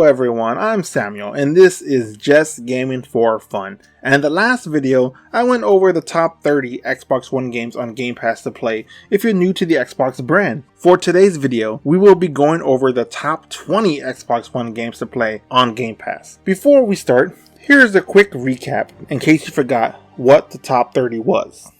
Hello everyone, I'm Samuel and this is Just Gaming for Fun. And in the last video, I went over the top 30 Xbox One games on GamePass to play if you're new to the Xbox brand. For today's video, we will be going over the top 20 Xbox One games to play on GamePass. Before we start, here's a quick recap in case you forgot what the top 30 was.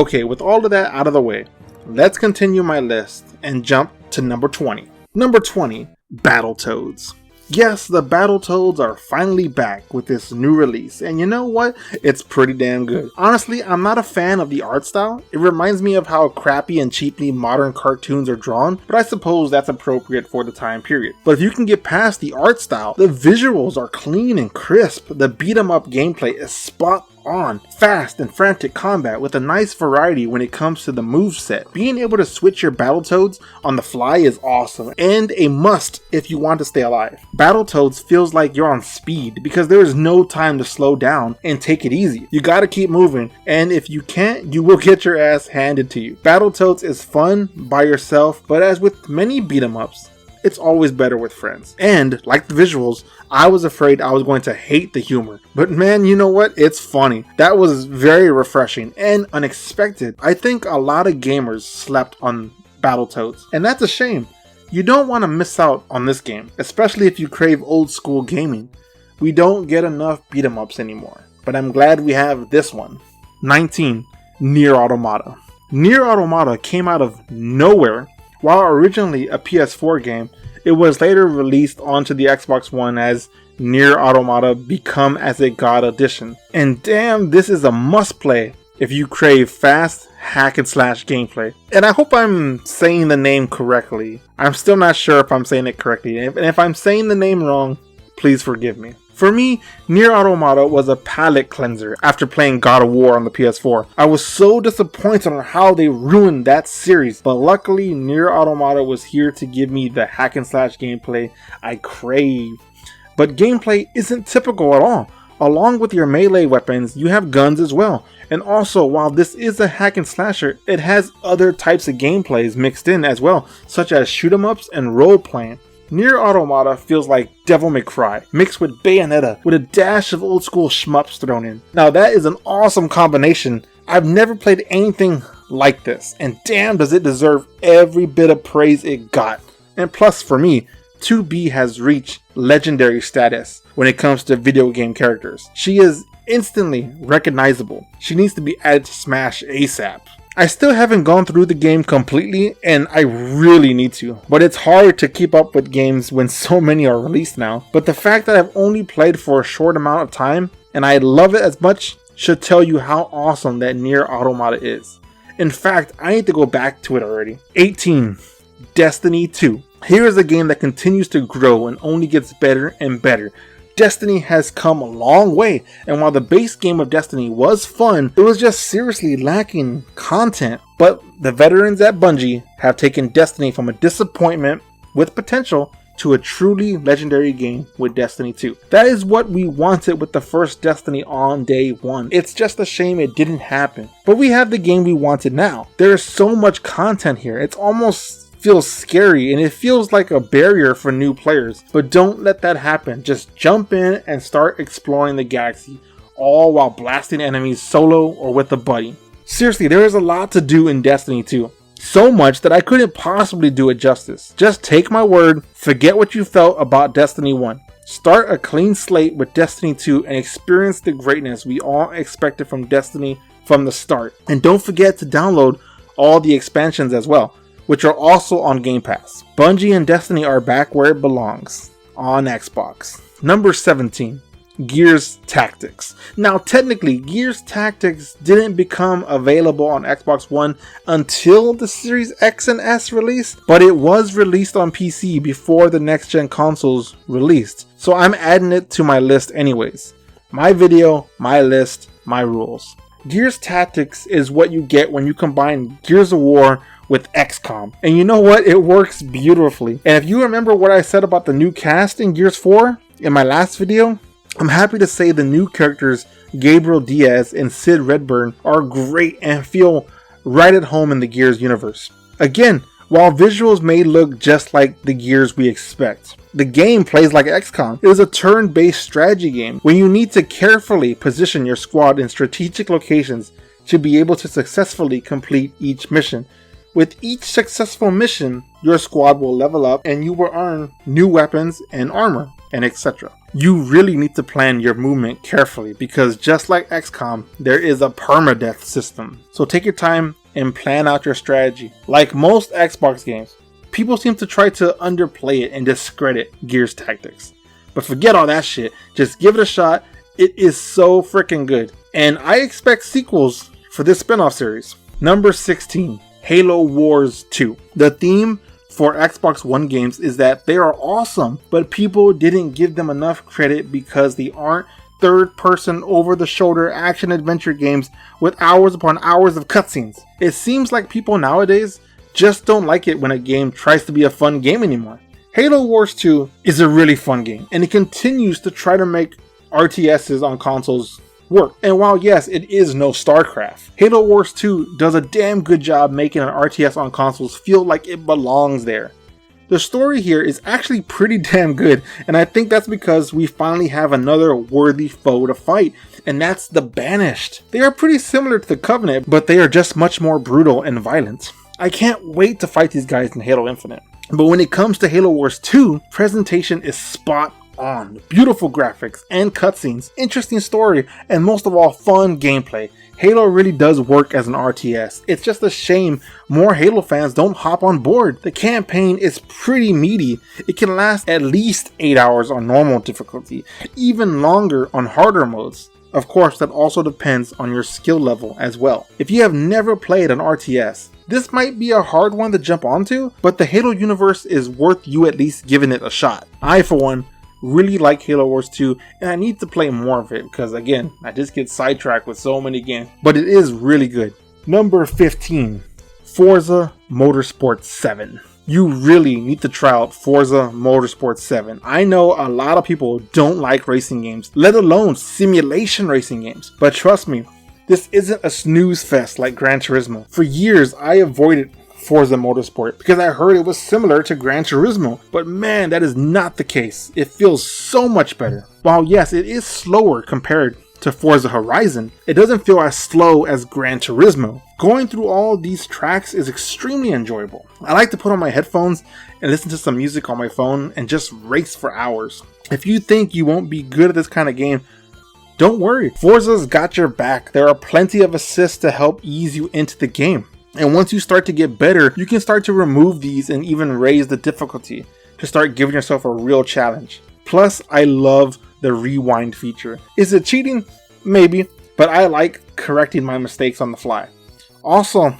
Okay, with all of that out of the way, let's continue my list and jump to number 20. Number 20, Battletoads. Yes, the Battletoads are finally back with this new release, and you know what? It's pretty damn good. Honestly, I'm not a fan of the art style. It reminds me of how crappy and cheaply modern cartoons are drawn, but I suppose that's appropriate for the time period. But if you can get past the art style, the visuals are clean and crisp, the beat 'em up gameplay is spot on, fast and frantic combat with a nice variety when it comes to the moveset. Being able to switch your Battletoads on the fly is awesome and a must if you want to stay alive. Battletoads feels like you're on speed because there is no time to slow down and take it easy. You gotta keep moving, and if you can't, you will get your ass handed to you. Battletoads is fun by yourself, but as with many beat 'em ups, it's always better with friends. And like the visuals, I was afraid I was going to hate the humor. But man, you know what? It's funny. That was very refreshing and unexpected. I think a lot of gamers slept on Battletoads, and that's a shame. You don't want to miss out on this game, especially if you crave old school gaming. We don't get enough beat 'em ups anymore, but I'm glad we have this one. 19. Nier Automata. Nier Automata came out of nowhere. While originally a PS4 game, it was later released onto the Xbox One as Nier Automata Become as a God Edition. And damn, this is a must play if you crave fast hack and slash gameplay. And I hope I'm saying the name correctly. I'm still not sure if I'm saying it correctly, and if I'm saying the name wrong, please forgive me. For me, Nier Automata was a palate cleanser after playing God of War on the PS4. I was so disappointed on how they ruined that series, but luckily Nier Automata was here to give me the hack and slash gameplay I crave. But gameplay isn't typical at all. Along with your melee weapons, you have guns as well. And also, while this is a hack and slasher, it has other types of gameplays mixed in as well, such as shoot 'em ups and role playing. Nier Automata feels like Devil May Cry, mixed with Bayonetta, with a dash of old school shmups thrown in. Now that is an awesome combination. I've never played anything like this, and damn does it deserve every bit of praise it got. And plus for me, 2B has reached legendary status when it comes to video game characters. She is instantly recognizable. She needs to be added to Smash ASAP. I still haven't gone through the game completely, and I really need to, but it's hard to keep up with games when so many are released now. But the fact that I've only played for a short amount of time, and I love it as much, should tell you how awesome that Nier Automata is. In fact, I need to go back to it already. 18. Destiny 2. Here is a game that continues to grow and only gets better and better. Destiny has come a long way, and while the base game of Destiny was fun, it was just seriously lacking content. But the veterans at Bungie have taken Destiny from a disappointment with potential to a truly legendary game with Destiny 2. That is what we wanted with the first Destiny on day one. It's just a shame it didn't happen. But we have the game we wanted now. There is so much content here, it's almost feels scary, and it feels like a barrier for new players. But don't let that happen. Just jump in and start exploring the galaxy, all while blasting enemies solo or with a buddy. Seriously, there is a lot to do in Destiny 2. So much that I couldn't possibly do it justice. Just take my word, forget what you felt about Destiny 1. Start a clean slate with Destiny 2 and experience the greatness we all expected from Destiny from the start. And don't forget to download all the expansions as well, which are also on GamePass. Bungie and Destiny are back where it belongs, on Xbox. Number 17, Gears Tactics. Now technically, Gears Tactics didn't become available on Xbox One until the Series X and S release, but it was released on PC before the next gen consoles released. So I'm adding it to my list anyways. My video, my list, my rules. Gears Tactics is what you get when you combine Gears of War with XCOM. And you know what? It works beautifully. And if you remember what I said about the new cast in Gears 4 in my last video, I'm happy to say the new characters Gabriel Diaz and Sid Redburn are great and feel right at home in the Gears universe. Again, while visuals may look just like the Gears we expect, the game plays like XCOM. It is a turn-based strategy game where you need to carefully position your squad in strategic locations to be able to successfully complete each mission. With each successful mission, your squad will level up and you will earn new weapons and armor, and etc. You really need to plan your movement carefully because just like XCOM, there is a permadeath system. So take your time and plan out your strategy. Like most Xbox games, people seem to try to underplay it and discredit Gears Tactics. But forget all that shit, just give it a shot. It is so freaking good. And I expect sequels for this spin-off series. Number 16. Halo Wars 2. The theme for Xbox One games is that they are awesome, but people didn't give them enough credit because they aren't third-person over-the-shoulder action-adventure games with hours upon hours of cutscenes. It seems like people nowadays just don't like it when a game tries to be a fun game anymore. Halo Wars 2 is a really fun game, and it continues to try to make RTSs on consoles work. And while yes, it is no StarCraft, Halo Wars 2 does a damn good job making an RTS on consoles feel like it belongs there. The story here is actually pretty damn good, and I think that's because we finally have another worthy foe to fight, and that's the Banished. They are pretty similar to the Covenant, but they are just much more brutal and violent. I can't wait to fight these guys in Halo Infinite. But when it comes to Halo Wars 2, presentation is spot on. Beautiful graphics and cutscenes, interesting story, and most of all, fun gameplay. Halo really does work as an RTS. It's just a shame more Halo fans don't hop on board. The campaign is pretty meaty. It can last at least 8 hours on normal difficulty, even longer on harder modes. Of course, that also depends on your skill level as well. If you have never played an RTS, this might be a hard one to jump onto, but the Halo universe is worth you at least giving it a shot. I, for one, really like Halo Wars 2, and I need to play more of it because again, I just get sidetracked with so many games, but it is really good. Number 15, Forza Motorsport 7. You really need to try out Forza Motorsport 7. I know a lot of people don't like racing games, let alone simulation racing games, but trust me, this isn't a snooze fest like Gran Turismo. For years, I avoided Forza Motorsport because I heard it was similar to Gran Turismo, but man, that is not the case. It feels so much better. While yes, it is slower compared to Forza Horizon, it doesn't feel as slow as Gran Turismo. Going through all these tracks is extremely enjoyable. I like to put on my headphones and listen to some music on my phone and just race for hours. If you think you won't be good at this kind of game, don't worry, Forza's got your back. There are plenty of assists to help ease you into the game. And once you start to get better, you can start to remove these and even raise the difficulty to start giving yourself a real challenge. Plus, I love the rewind feature. Is it cheating? Maybe, but I like correcting my mistakes on the fly. Also,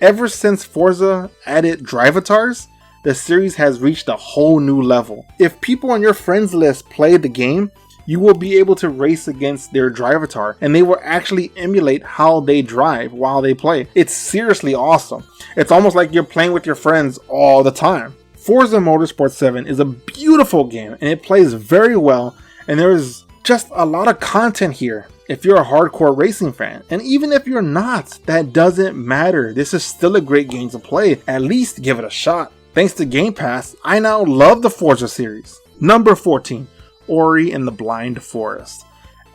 ever since Forza added drivatars, the series has reached a whole new level. If people on your friends list play the game, you will be able to race against their drivatar, and they will actually emulate how they drive while they play. It's seriously awesome. It's almost like you're playing with your friends all the time. Forza Motorsport 7 is a beautiful game, and it plays very well, and there is just a lot of content here if you're a hardcore racing fan. And even if you're not, that doesn't matter. This is still a great game to play. At least give it a shot. Thanks to GamePass, I now love the Forza series. Number 14. Ori and the Blind Forest.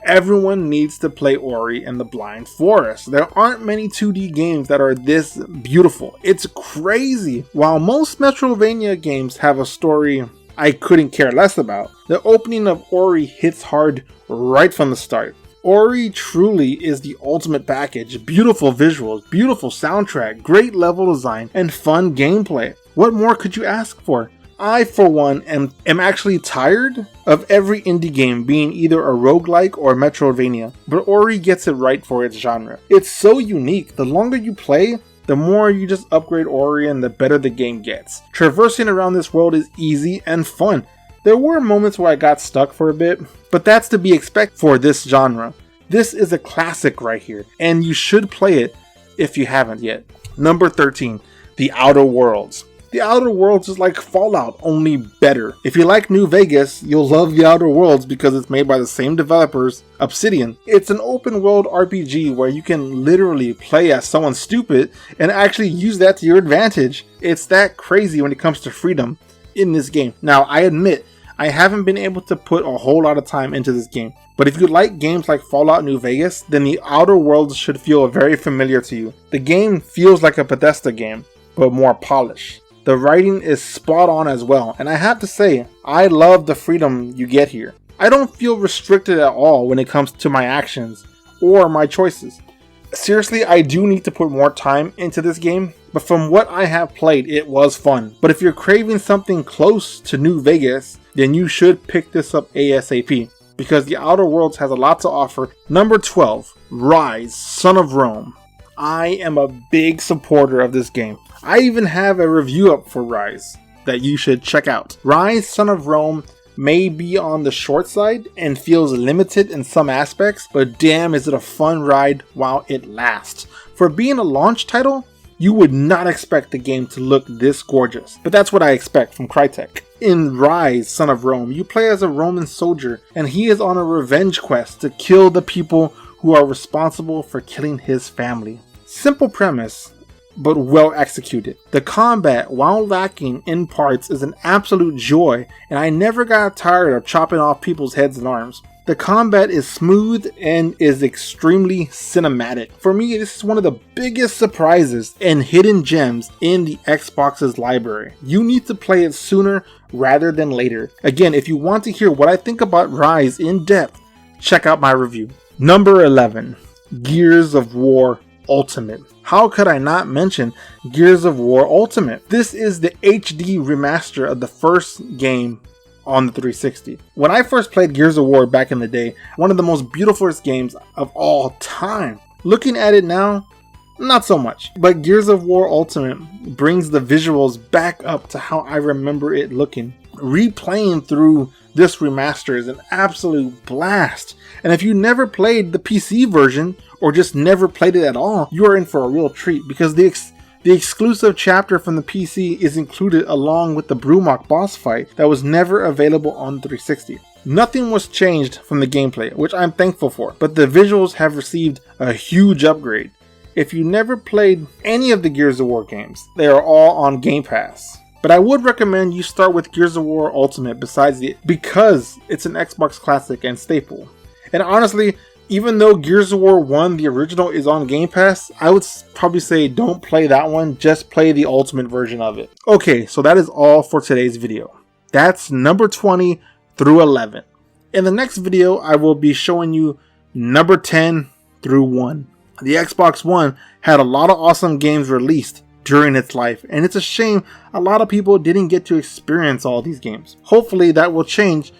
Everyone needs to play Ori and the Blind Forest. There aren't many 2D games that are this beautiful. It's crazy. While most Metroidvania games have a story I couldn't care less about, the opening of Ori hits hard right from the start. Ori truly is the ultimate package. Beautiful visuals, beautiful soundtrack, great level design, and fun gameplay. What more could you ask for? I, for one, am actually tired of every indie game being either a roguelike or a Metroidvania, but Ori gets it right for its genre. It's so unique. The longer you play, the more you just upgrade Ori and the better the game gets. Traversing around this world is easy and fun. There were moments where I got stuck for a bit, but that's to be expected for this genre. This is a classic right here, and you should play it if you haven't yet. Number 13, The Outer Worlds. The Outer Worlds is like Fallout, only better. If you like New Vegas, you'll love The Outer Worlds because it's made by the same developers, Obsidian. It's an open world RPG where you can literally play as someone stupid and actually use that to your advantage. It's that crazy when it comes to freedom in this game. Now, I admit, I haven't been able to put a whole lot of time into this game, but if you like games like Fallout New Vegas, then The Outer Worlds should feel very familiar to you. The game feels like a Bethesda game, but more polished. The writing is spot on as well, and I have to say, I love the freedom you get here. I don't feel restricted at all when it comes to my actions or my choices. Seriously, I do need to put more time into this game, but from what I have played, it was fun. But if you're craving something close to New Vegas, then you should pick this up ASAP, because The Outer Worlds has a lot to offer. Number 12, Rise, Son of Rome. I am a big supporter of this game. I even have a review up for Rise that you should check out. Rise, Son of Rome may be on the short side and feels limited in some aspects, but damn is it a fun ride while it lasts. For being a launch title, you would not expect the game to look this gorgeous, but that's what I expect from Crytek. In Rise, Son of Rome, you play as a Roman soldier, and he is on a revenge quest to kill the people who are responsible for killing his family. Simple premise, but well executed. The combat, while lacking in parts, is an absolute joy, and I never got tired of chopping off people's heads and arms. The combat is smooth and is extremely cinematic. For me, this is one of the biggest surprises and hidden gems in the Xbox's library. You need to play it sooner rather than later. Again, if you want to hear what I think about Rise in depth, check out my review. Number 11, Gears of War Ultimate. How could I not mention Gears of War Ultimate? This is the HD remaster of the first game on the 360. When I first played Gears of War back in the day, one of the most beautiful games of all time. Looking at it now, not so much. But Gears of War Ultimate brings the visuals back up to how I remember it looking. Replaying through this remaster is an absolute blast. And if you never played the PC version, or just never played it at all, you are in for a real treat, because the exclusive chapter from the PC is included along with the Brumok boss fight that was never available on the 360. Nothing was changed from the gameplay, which I'm thankful for, but the visuals have received a huge upgrade. if you never played any of the Gears of War games, they are all on Game Pass. But I would recommend you start with Gears of War Ultimate because it's an Xbox classic and staple. And honestly, even though Gears of War 1, the original, is on Game Pass, I would probably say don't play that one, just play the Ultimate version of it. Okay, so that is all for today's video. That's number 20 through 11. In the next video, I will be showing you number 10 through 1. The Xbox One had a lot of awesome games released during its life, and it's a shame a lot of people didn't get to experience all these games. Hopefully that will change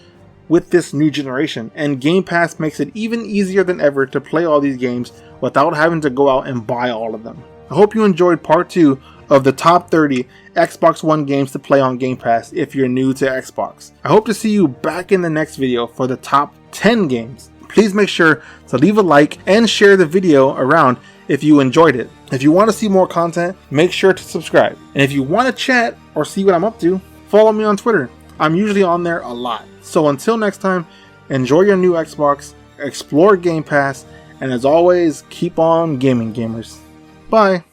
with this new generation, and Game Pass makes it even easier than ever to play all these games without having to go out and buy all of them. I hope you enjoyed part 2 of the top 30 Xbox One games to play on Game Pass if you're new to Xbox. I hope to see you back in the next video for the top 10 games. Please make sure to leave a like and share the video around if you enjoyed it. If you want to see more content, make sure to subscribe. And if you want to chat or see what I'm up to, follow me on Twitter. I'm usually on there a lot. So until next time, enjoy your new Xbox, explore Game Pass, and as always, keep on gaming, gamers. Bye!